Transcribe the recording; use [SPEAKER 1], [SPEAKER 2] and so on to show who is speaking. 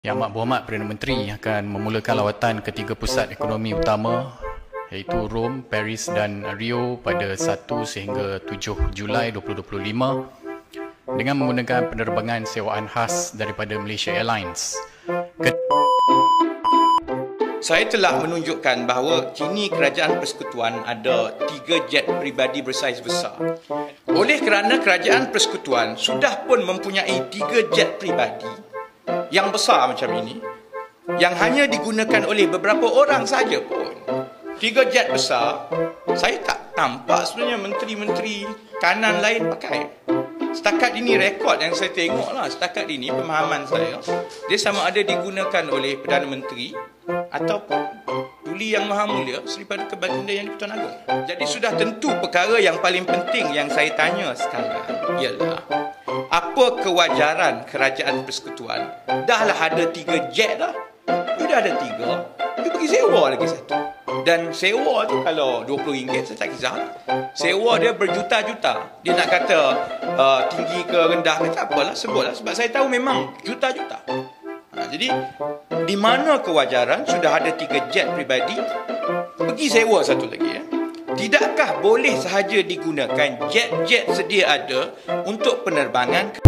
[SPEAKER 1] Yang Amat Berhormat Perdana Menteri akan memulakan lawatan ke tiga pusat ekonomi utama iaitu Rom, Paris dan Rio pada 1 sehingga 7 Julai 2025 dengan menggunakan penerbangan sewaan khas daripada Malaysia Airlines.
[SPEAKER 2] Saya telah menunjukkan bahawa kini Kerajaan Persekutuan ada 3 jet peribadi bersaiz besar. Oleh kerana Kerajaan Persekutuan sudah pun mempunyai 3 jet peribadi yang besar macam ini, yang hanya digunakan oleh beberapa orang saja pun. 3 jet besar, saya tak nampak sebenarnya menteri-menteri kanan lain pakai. Setakat ini rekod yang saya tengok lah, setakat ini pemahaman saya, dia sama ada digunakan oleh Perdana Menteri ataupun Duli Yang Maha Mulia Seri Paduka Baginda Yang di-Pertuan Agong. Jadi sudah tentu perkara yang paling penting yang saya tanya sekarang ialah apa kewajaran Kerajaan Persekutuan? Dahlah ada 3 jet dah. You dah ada 3, you pergi sewa lagi satu. Dan sewa tu kalau RM20 saya tak kisah. Sewa dia berjuta-juta. Dia nak kata tinggi ke rendah ke tak apalah, sebutlah. Sebab saya tahu memang juta-juta. Jadi di mana kewajaran sudah ada 3 jet peribadi, pergi sewa satu lagi ya. Tidakkah boleh sahaja digunakan jet-jet sedia ada untuk penerbangan